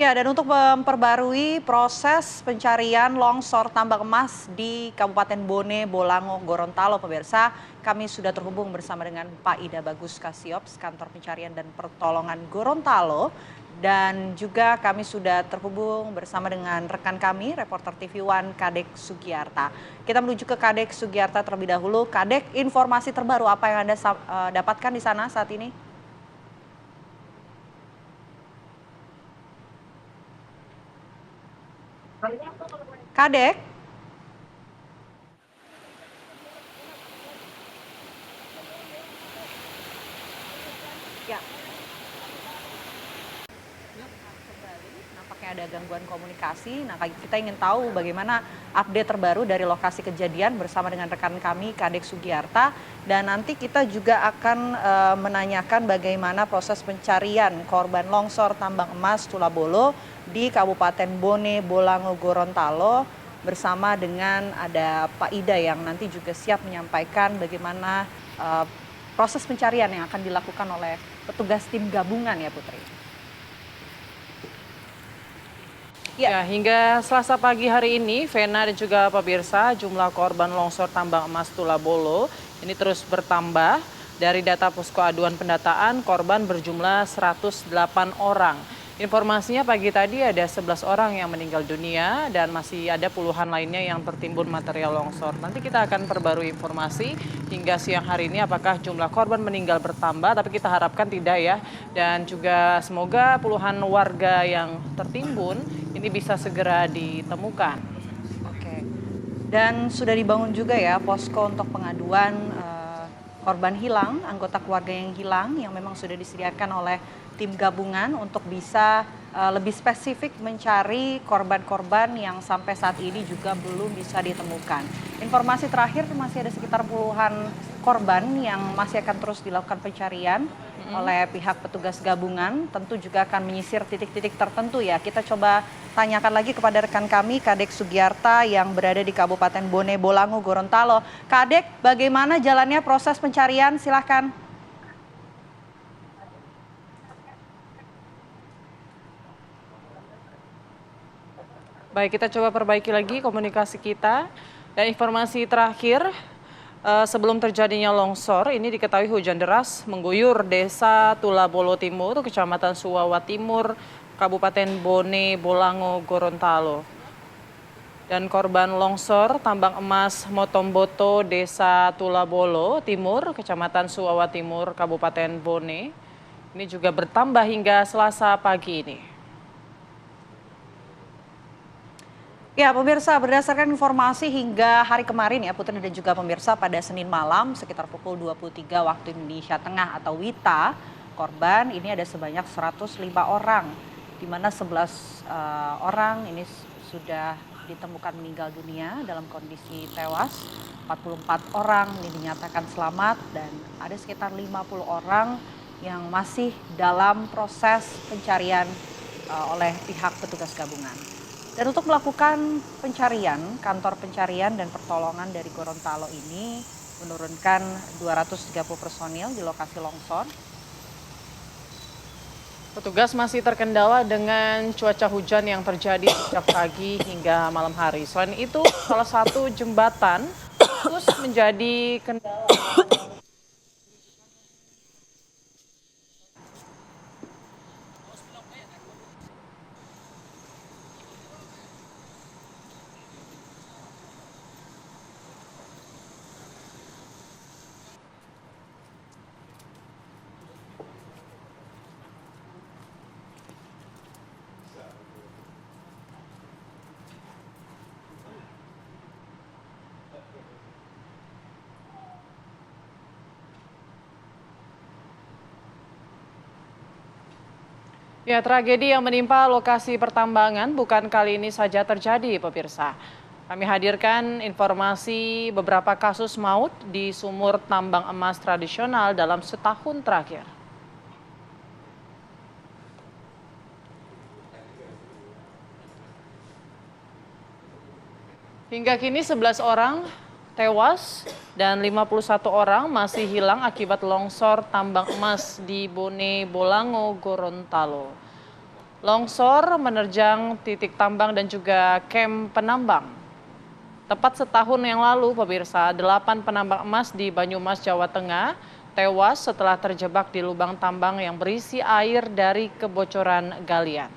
Ya, dan untuk memperbarui proses pencarian longsor tambang emas di Kabupaten Bone, Bolango, Gorontalo, pemirsa, kami sudah terhubung bersama dengan Pak Ida Bagus Kasiops, Kantor Pencarian dan Pertolongan Gorontalo. Dan juga kami sudah terhubung bersama dengan rekan kami, reporter TV One Kadek Sugiyarta. Kita menuju ke Kadek Sugiyarta terlebih dahulu. Kadek, informasi terbaru apa yang Anda dapatkan di sana saat ini? Kadek? Ya. Nampaknya ada gangguan komunikasi. Nah, kita ingin tahu bagaimana update terbaru dari lokasi kejadian bersama dengan rekan kami, Kadek Sugiyarta. Dan nanti kita juga akan menanyakan bagaimana proses pencarian korban longsor tambang emas Tulabolo di Kabupaten Bone, Bolango, Gorontalo bersama dengan ada Pak Ida yang nanti juga siap menyampaikan bagaimana proses pencarian yang akan dilakukan oleh petugas tim gabungan ya Putri. Ya, hingga Selasa pagi hari ini, Vena dan juga pemirsa, jumlah korban longsor tambang emas Tulabolo ini terus bertambah. Dari data Posko Aduan Pendataan, korban berjumlah 108 orang. Informasinya pagi tadi ada 11 orang yang meninggal dunia dan masih ada puluhan lainnya yang tertimbun material longsor. Nanti kita akan perbarui informasi hingga siang hari ini apakah jumlah korban meninggal bertambah, tapi kita harapkan tidak ya. Dan juga semoga puluhan warga yang tertimbun ini bisa segera ditemukan. Oke. Dan sudah dibangun juga ya posko untuk pengaduan korban hilang, anggota keluarga yang hilang yang memang sudah disediakan oleh tim gabungan untuk bisa lebih spesifik mencari korban-korban yang sampai saat ini juga belum bisa ditemukan. Informasi terakhir masih ada sekitar puluhan korban yang masih akan terus dilakukan pencarian oleh pihak petugas gabungan, tentu juga akan menyisir titik-titik tertentu ya. Kita coba tanyakan lagi kepada rekan kami, Kadek Sugiyarta yang berada di Kabupaten Bone, Bolango, Gorontalo. Kadek, bagaimana jalannya proses pencarian? Silahkan. Baik, kita coba perbaiki lagi komunikasi kita. Dan informasi terakhir, sebelum terjadinya longsor, ini diketahui hujan deras mengguyur desa Tulabolo Timur, Kecamatan Suwawa Timur, Kabupaten Bone, Bolango, Gorontalo. Dan korban longsor tambang emas Motomboto, Desa Tulabolo Timur, Kecamatan Suwawa Timur, Kabupaten Bone, ini juga bertambah hingga Selasa pagi ini. Ya, pemirsa, berdasarkan informasi hingga hari kemarin ya, Putri dan juga pemirsa, pada Senin malam sekitar pukul 23 waktu Indonesia Tengah atau WITA, korban ini ada sebanyak 105 orang, di mana 11 orang ini sudah ditemukan meninggal dunia dalam kondisi tewas, 44 orang ini dinyatakan selamat, dan ada sekitar 50 orang yang masih dalam proses pencarian oleh pihak petugas gabungan. Dan untuk melakukan pencarian, kantor pencarian dan pertolongan dari Gorontalo ini menurunkan 230 personil di lokasi longsor. Petugas masih terkendala dengan cuaca hujan yang terjadi sejak pagi hingga malam hari. Selain itu, salah satu jembatan terus menjadi kendala. Ya, tragedi yang menimpa lokasi pertambangan bukan kali ini saja terjadi, pemirsa. Kami hadirkan informasi beberapa kasus maut di sumur tambang emas tradisional dalam setahun terakhir. Hingga kini 11 orang tewas dan 51 orang masih hilang akibat longsor tambang emas di Bone, Bolango, Gorontalo. Longsor menerjang titik tambang dan juga kamp penambang. Tepat setahun yang lalu, pemirsa, 8 penambang emas di Banyumas, Jawa Tengah tewas setelah terjebak di lubang tambang yang berisi air dari kebocoran galian.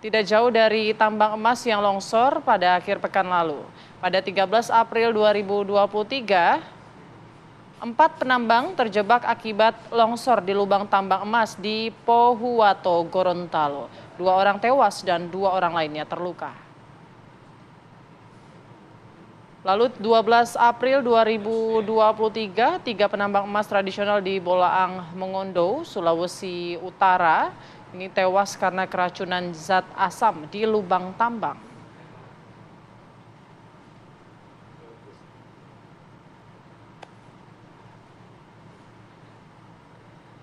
Tidak jauh dari tambang emas yang longsor pada akhir pekan lalu. Pada 13 April 2023, 4 penambang terjebak akibat longsor di lubang tambang emas di Pohuwato, Gorontalo. 2 orang tewas dan 2 orang lainnya terluka. Lalu 12 April 2023, 3 penambang emas tradisional di Bolaang, Mongondo, Sulawesi Utara, ini tewas karena keracunan zat asam di lubang tambang.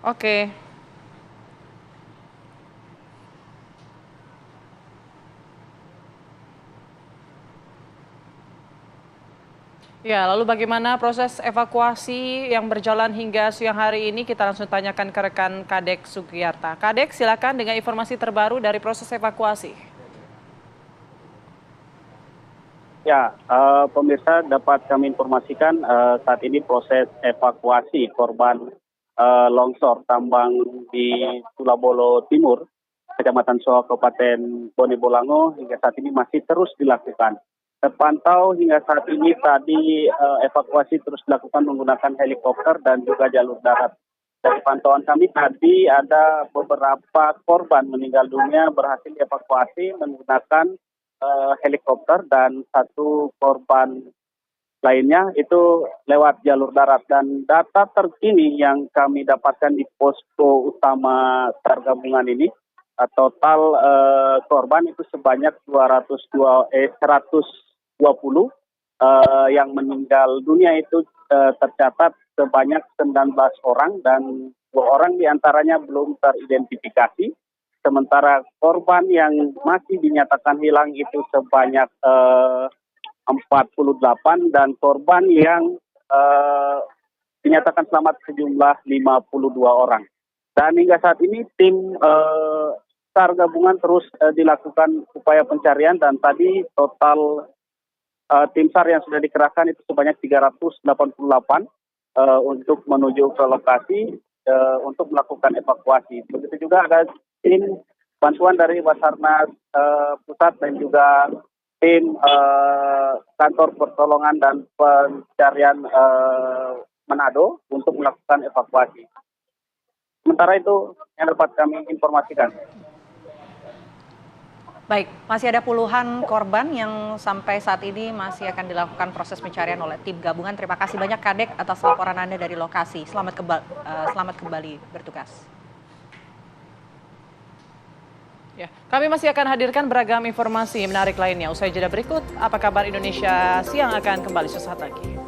Oke. Ya, lalu bagaimana proses evakuasi yang berjalan hingga siang hari ini? Kita langsung tanyakan ke rekan Kadek Sugiyarta. Kadek, silakan dengan informasi terbaru dari proses evakuasi. Ya, pemirsa dapat kami informasikan saat ini proses evakuasi korban longsor tambang di Sulawesi Timur, Kecamatan Soho, Kabupaten Bone Bolango hingga saat ini masih terus dilakukan. Terpantau hingga saat ini tadi evakuasi terus dilakukan menggunakan helikopter dan juga jalur darat. Dari pantauan kami tadi ada beberapa korban meninggal dunia berhasil dievakuasi menggunakan helikopter dan 1 korban lainnya itu lewat jalur darat. Dan data terkini yang kami dapatkan di posko utama SAR gabungan ini, total korban itu sebanyak 120 yang meninggal dunia itu tercatat sebanyak 19 orang dan 2 orang diantaranya belum teridentifikasi. Sementara korban yang masih dinyatakan hilang itu sebanyak 48 dan korban yang dinyatakan selamat sejumlah 52 orang. Dan hingga saat ini tim SAR gabungan terus dilakukan upaya pencarian dan tadi total tim SAR yang sudah dikerahkan itu sebanyak 388 untuk menuju ke lokasi untuk melakukan evakuasi. Begitu juga ada tim bantuan dari Basarnas Pusat dan juga tim kantor pertolongan dan pencarian Manado untuk melakukan evakuasi. Sementara itu yang dapat kami informasikan. Baik, masih ada puluhan korban yang sampai saat ini masih akan dilakukan proses pencarian oleh tim gabungan. Terima kasih banyak Kadek atas laporan Anda dari lokasi. Selamat kembali bertugas. Ya, kami masih akan hadirkan beragam informasi menarik lainnya. Usai jeda berikut, apa kabar Indonesia siang akan kembali sesaat lagi.